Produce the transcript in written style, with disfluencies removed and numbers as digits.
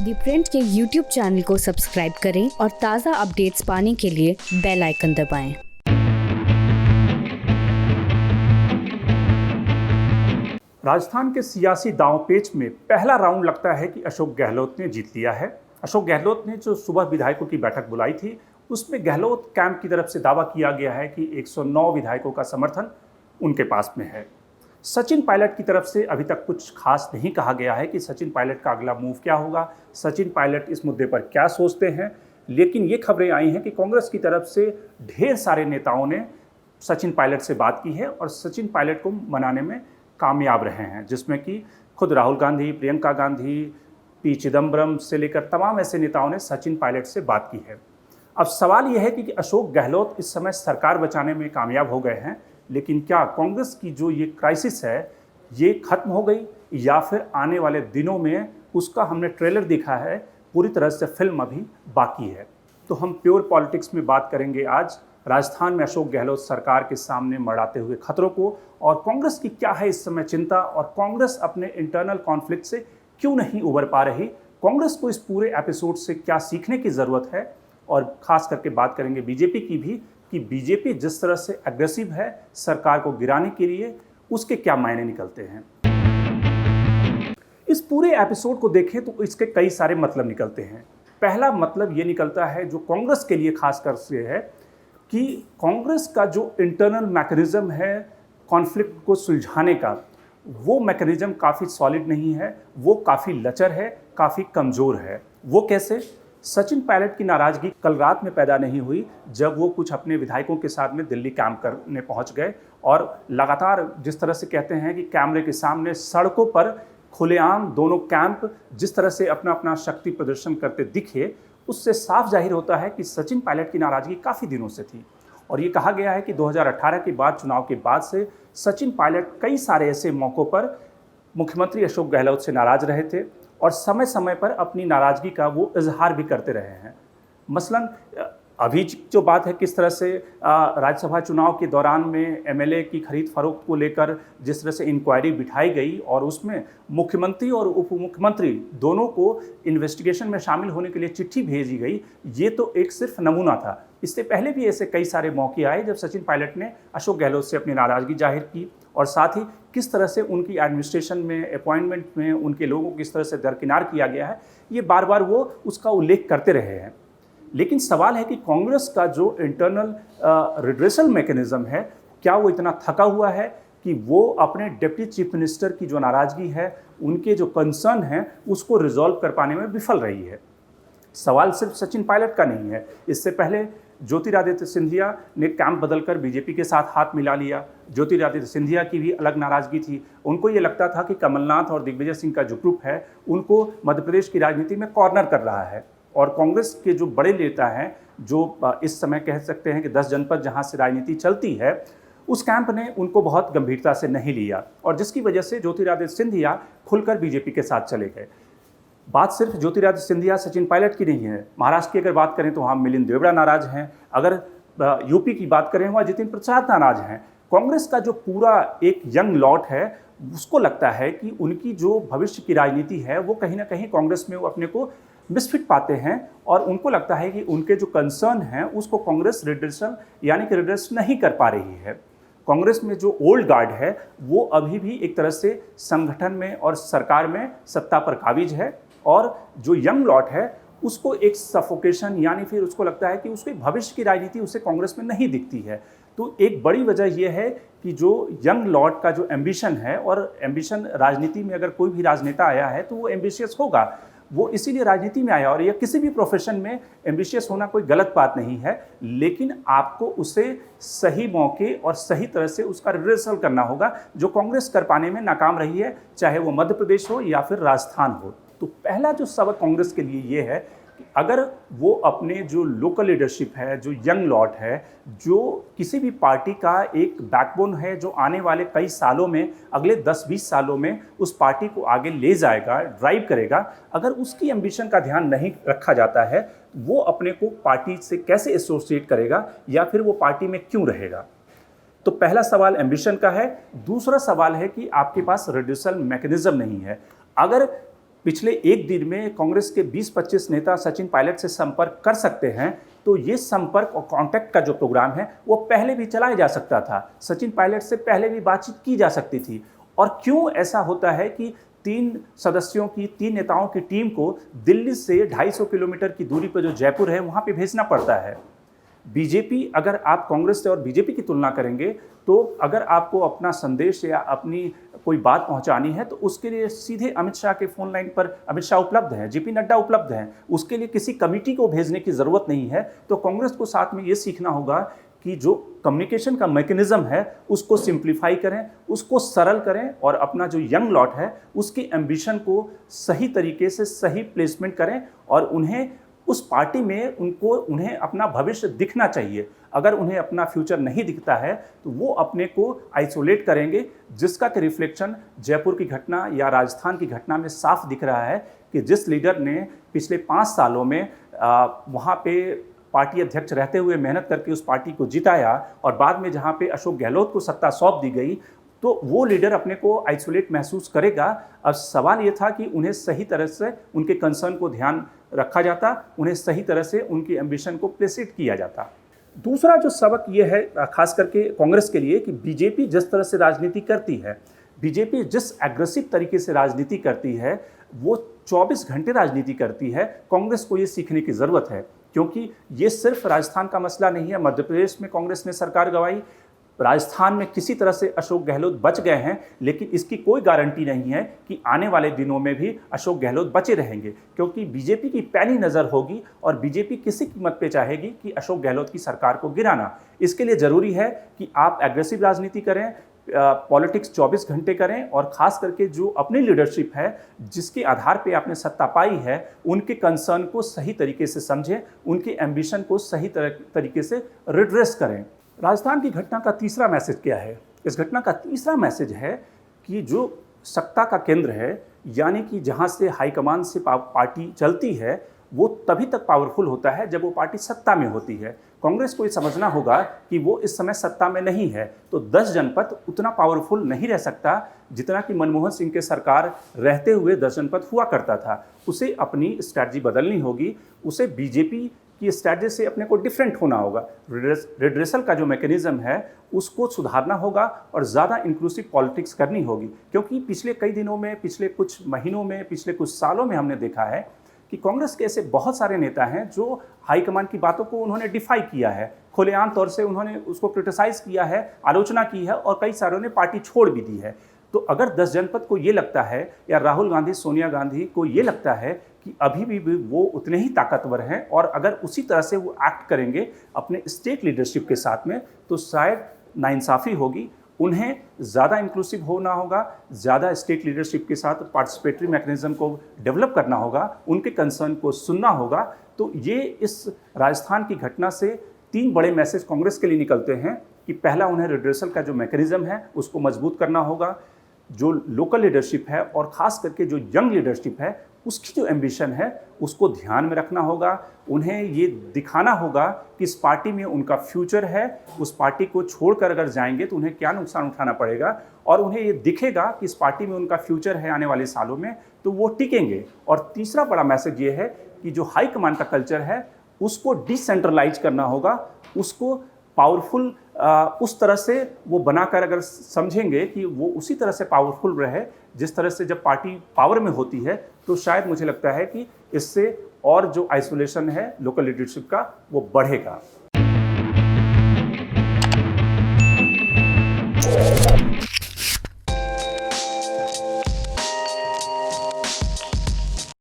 दी print के YouTube channel को subscribe करें और ताज़ा अपडेट्स पाने के लिए बेल आइकन दबाएं। राजस्थान के सियासी दांवपेच में पहला राउंड लगता है कि अशोक गहलोत ने जीत लिया है। अशोक गहलोत ने जो सुबह विधायकों की बैठक बुलाई थी, उसमें गहलोत कैंप की तरफ से दावा किया गया है कि 109 विधायकों का समर्थन उनके पास में है। सचिन पायलट की तरफ से अभी तक कुछ खास नहीं कहा गया है कि सचिन पायलट का अगला मूव क्या होगा, सचिन पायलट इस मुद्दे पर क्या सोचते हैं। लेकिन ये खबरें आई हैं कि कांग्रेस की तरफ से ढेर सारे नेताओं ने सचिन पायलट से बात की है और सचिन पायलट को मनाने में कामयाब रहे हैं, जिसमें कि खुद राहुल गांधी, प्रियंका गांधी, पी चिदम्बरम से लेकर तमाम ऐसे नेताओं ने सचिन पायलट से बात की है। अब सवाल यह है कि अशोक गहलोत इस समय सरकार बचाने में कामयाब हो गए हैं, लेकिन क्या कांग्रेस की जो ये क्राइसिस है ये खत्म हो गई या फिर आने वाले दिनों में उसका हमने ट्रेलर देखा है, पूरी तरह से फिल्म अभी बाकी है। तो हम प्योर पॉलिटिक्स में बात करेंगे आज राजस्थान में अशोक गहलोत सरकार के सामने मंडराते हुए खतरों को, और कांग्रेस की क्या है इस समय चिंता, और कांग्रेस अपने इंटरनल कॉन्फ्लिक्ट से क्यों नहीं उबर पा रही, कांग्रेस को इस पूरे एपिसोड से क्या सीखने की ज़रूरत है। और खास करके बात करेंगे बीजेपी की भी कि बीजेपी जिस तरह से अग्रेसिव है सरकार को गिराने के लिए, उसके क्या मायने निकलते हैं। इस पूरे एपिसोड को देखें तो इसके कई सारे मतलब निकलते हैं। पहला मतलब ये निकलता है जो कांग्रेस के लिए खासकर से है कि कांग्रेस का जो इंटरनल मैकेनिज्म है कॉन्फ्लिक्ट को सुलझाने का, वो मैकेनिज्म काफ़ी सॉलिड नहीं है, वो काफ़ी लचर है, काफ़ी कमज़ोर है। वो कैसे? सचिन पायलट की नाराज़गी कल रात में पैदा नहीं हुई जब वो कुछ अपने विधायकों के साथ में दिल्ली कैंप करने पहुंच गए और लगातार जिस तरह से कहते हैं कि कैमरे के सामने सड़कों पर खुलेआम दोनों कैंप जिस तरह से अपना अपना शक्ति प्रदर्शन करते दिखे, उससे साफ जाहिर होता है कि सचिन पायलट की नाराज़गी काफ़ी दिनों से थी। और ये कहा गया है कि 2018 के बाद, चुनाव के बाद से सचिन पायलट कई सारे ऐसे मौक़ों पर मुख्यमंत्री अशोक गहलोत से नाराज़ रहे थे और समय समय पर अपनी नाराज़गी का वो इजहार भी करते रहे हैं। मसलन अभी जो बात है किस तरह से राज्यसभा चुनाव के दौरान में एमएलए की खरीद फरोख्त को लेकर जिस तरह से इंक्वायरी बिठाई गई और उसमें मुख्यमंत्री और उप मुख्यमंत्री दोनों को इन्वेस्टिगेशन में शामिल होने के लिए चिट्ठी भेजी गई, ये तो एक सिर्फ नमूना था। इससे पहले भी ऐसे कई सारे मौके आए जब सचिन पायलट ने अशोक गहलोत से अपनी नाराज़गी जाहिर की, और साथ ही किस तरह से उनकी एडमिनिस्ट्रेशन में, अपॉइंटमेंट में उनके लोगों को किस तरह से दरकिनार किया गया है, ये बार बार वो उसका उल्लेख करते रहे हैं। लेकिन सवाल है कि कांग्रेस का जो इंटरनल रिड्रेसल मैकेनिज्म है, क्या वो इतना थका हुआ है कि वो अपने डिप्टी चीफ मिनिस्टर की जो नाराज़गी है, उनके जो कंसर्न हैं, उसको रिजॉल्व कर पाने में विफल रही है। सवाल सिर्फ सचिन पायलट का नहीं है। इससे पहले ज्योतिरादित्य सिंधिया ने कैंप बदलकर बीजेपी के साथ हाथ मिला लिया। ज्योतिरादित्य सिंधिया की भी अलग नाराज़गी थी। उनको ये लगता था कि कमलनाथ और दिग्विजय सिंह का जो ग्रुप है, उनको मध्य प्रदेश की राजनीति में कॉर्नर कर रहा है। और कांग्रेस के जो बड़े नेता हैं, जो इस समय कह सकते हैं कि 10 जनपद जहाँ से राजनीति चलती है, उस कैंप ने उनको बहुत गंभीरता से नहीं लिया, और जिसकी वजह से ज्योतिरादित्य सिंधिया खुलकर बीजेपी के साथ चले गए। बात सिर्फ ज्योतिरादित्य सिंधिया, सचिन पायलट की नहीं है। महाराष्ट्र की अगर बात करें तो वहाँ मिलिंद देवड़ा नाराज हैं। अगर यूपी की बात करें, वहाँ जितिन प्रसाद नाराज हैं। कांग्रेस का जो पूरा एक यंग लॉट है, उसको लगता है कि उनकी जो भविष्य की राजनीति है वो कहीं ना कहीं कांग्रेस में वो अपने को मिसफिट पाते हैं, और उनको लगता है कि उनके जो कंसर्न हैं उसको कांग्रेस रिड्रेसल यानी कि रिड्रेस नहीं कर पा रही है। कांग्रेस में जो ओल्ड गार्ड है वो अभी भी एक तरह से संगठन में और सरकार में सत्ता पर काबिज है, और जो यंग लॉट है उसको एक सफोकेशन यानी फिर उसको लगता है कि उसके भविष्य की राजनीति उसे कांग्रेस में नहीं दिखती है। तो एक बड़ी वजह यह है कि जो यंग लॉट का जो एम्बिशन है, और एम्बिशन राजनीति में अगर कोई भी राजनेता आया है तो वो एम्बिशियस होगा, वो इसीलिए राजनीति में आया। और यह किसी भी प्रोफेशन में एम्बिशियस होना कोई गलत बात नहीं है, लेकिन आपको उसे सही मौके और सही तरह से उसका रिहर्सल करना होगा, जो कांग्रेस कर पाने में नाकाम रही है, चाहे वो मध्य प्रदेश हो या फिर राजस्थान हो। तो पहला जो सबक कांग्रेस के लिए ये है कि अगर वो अपने जो लोकल लीडरशिप है, जो यंग लॉट है, जो किसी भी पार्टी का एक बैकबोन है, जो आने वाले कई सालों में, अगले 10-20 सालों में उस पार्टी को आगे ले जाएगा, ड्राइव करेगा, अगर उसकी एम्बिशन का ध्यान नहीं रखा जाता है, वो अपने को पार्टी से कैसे एसोसिएट करेगा या फिर वो पार्टी में क्यों रहेगा। तो पहला सवाल एम्बिशन का है। दूसरा सवाल है कि आपके पास रिड्यूसल मैकेनिज्म नहीं है। अगर पिछले एक दिन में कांग्रेस के 20-25 नेता सचिन पायलट से संपर्क कर सकते हैं, तो ये संपर्क और कांटेक्ट का जो प्रोग्राम है वो पहले भी चलाया जा सकता था। सचिन पायलट से पहले भी बातचीत की जा सकती थी। और क्यों ऐसा होता है कि 3 नेताओं की टीम को दिल्ली से 250 किलोमीटर की दूरी पर जो जयपुर है वहाँ पे भेजना पड़ता है? बीजेपी, अगर आप कांग्रेस से और बीजेपी की तुलना करेंगे तो अगर आपको अपना संदेश या अपनी कोई बात पहुंचानी है तो उसके लिए सीधे अमित शाह के फोन लाइन पर अमित शाह उपलब्ध हैं, जेपी नड्डा उपलब्ध हैं, उसके लिए किसी कमेटी को भेजने की ज़रूरत नहीं है। तो कांग्रेस को साथ में ये सीखना होगा कि जो कम्युनिकेशन का मैकेनिज्म है उसको सिंप्लीफाई करें, उसको सरल करें और अपना जो यंग लॉट है उसकी एम्बिशन को सही तरीके से सही प्लेसमेंट करें और उन्हें उस पार्टी में उन्हें अपना भविष्य दिखना चाहिए। अगर उन्हें अपना फ्यूचर नहीं दिखता है तो वो अपने को आइसोलेट करेंगे, जिसका कि रिफ्लेक्शन जयपुर की घटना या राजस्थान की घटना में साफ दिख रहा है कि जिस लीडर ने पिछले 5 सालों में वहाँ पे पार्टी अध्यक्ष रहते हुए मेहनत करके उस पार्टी को जिताया और बाद में जहाँ पे अशोक गहलोत को सत्ता सौंप दी गई, तो वो लीडर अपने को आइसोलेट महसूस करेगा। अब सवाल ये था कि उन्हें सही तरह से उनके कंसर्न को ध्यान रखा जाता, उन्हें सही तरह से उनकी एम्बिशन को प्लेसिट किया जाता। दूसरा जो सबक ये है खास करके कांग्रेस के लिए कि बीजेपी जिस तरह से राजनीति करती है, बीजेपी जिस एग्रेसिव तरीके से राजनीति करती है, वो 24 घंटे राजनीति करती है। कांग्रेस को ये सीखने की ज़रूरत है, क्योंकि ये सिर्फ राजस्थान का मसला नहीं है। मध्य प्रदेश में कांग्रेस ने सरकार गंवाई, राजस्थान में किसी तरह से अशोक गहलोत बच गए हैं, लेकिन इसकी कोई गारंटी नहीं है कि आने वाले दिनों में भी अशोक गहलोत बचे रहेंगे, क्योंकि बीजेपी की पैनी नज़र होगी और बीजेपी किसी कीमत पे चाहेगी कि अशोक गहलोत की सरकार को गिराना। इसके लिए ज़रूरी है कि आप एग्रेसिव राजनीति करें, पॉलिटिक्स 24 घंटे करें और ख़ास करके जो अपनी लीडरशिप है, जिसके आधार पे आपने सत्ता पाई है, उनके कंसर्न को सही तरीके से समझें, उनके एम्बिशन को सही तरीके से रिड्रेस करें। राजस्थान की घटना का तीसरा मैसेज क्या है? इस घटना का तीसरा मैसेज है कि जो सत्ता का केंद्र है, यानी कि जहाँ से हाईकमान से पार्टी चलती है, वो तभी तक पावरफुल होता है जब वो पार्टी सत्ता में होती है। कांग्रेस को ये समझना होगा कि वो इस समय सत्ता में नहीं है, तो 10 जनपद उतना पावरफुल नहीं रह सकता जितना कि मनमोहन सिंह के सरकार रहते हुए 10 जनपद हुआ करता था। उसे अपनी स्ट्रैटेजी बदलनी होगी, उसे बीजेपी की स्ट्रैटेजी से अपने को डिफरेंट होना होगा। रिड्रेसल का जो मैकेनिज्म है उसको सुधारना होगा और ज़्यादा इंक्लूसिव पॉलिटिक्स करनी होगी, क्योंकि पिछले कई दिनों में, पिछले कुछ महीनों में, पिछले कुछ सालों में हमने देखा है कि कांग्रेस के ऐसे बहुत सारे नेता हैं जो हाईकमान की बातों को उन्होंने डिफाई किया है, खुलेआम तौर से उन्होंने उसको क्रिटिसाइज़ किया है, आलोचना की है और कई सारों ने पार्टी छोड़ भी दी है। तो अगर 10 जनपद को ये लगता है या राहुल गांधी, सोनिया गांधी को ये लगता है कि अभी भी वो उतने ही ताकतवर हैं और अगर उसी तरह से वो एक्ट करेंगे अपने स्टेट लीडरशिप के साथ में, तो शायद नाइंसाफ़ी होगी। उन्हें ज़्यादा इंक्लूसिव होना होगा, ज़्यादा स्टेट लीडरशिप के साथ पार्टिसिपेटरी मैकेनिज्म को डेवलप करना होगा, उनके कंसर्न को सुनना होगा। तो ये इस राजस्थान की घटना से 3 बड़े मैसेज कांग्रेस के लिए निकलते हैं कि पहला, उन्हें रिड्रेसल का जो मैकेनिज्म है उसको मजबूत करना होगा, जो लोकल लीडरशिप है और ख़ास करके जो यंग लीडरशिप है उसकी जो एम्बिशन है उसको ध्यान में रखना होगा। उन्हें ये दिखाना होगा कि इस पार्टी में उनका फ्यूचर है, उस पार्टी को छोड़कर अगर जाएंगे तो उन्हें क्या नुकसान उठाना पड़ेगा, और उन्हें ये दिखेगा कि इस पार्टी में उनका फ्यूचर है आने वाले सालों में, तो वो टिकेंगे। और तीसरा बड़ा मैसेज ये है कि जो हाई कमांड का कल्चर है उसको डिसेंट्रलाइज करना होगा, उसको पावरफुल उस तरह से वो बनाकर अगर समझेंगे कि वो उसी तरह से पावरफुल रहे जिस तरह से जब पार्टी पावर में होती है, तो शायद मुझे लगता है कि इससे और जो आइसोलेशन है लोकल लीडरशिप का वो बढ़ेगा।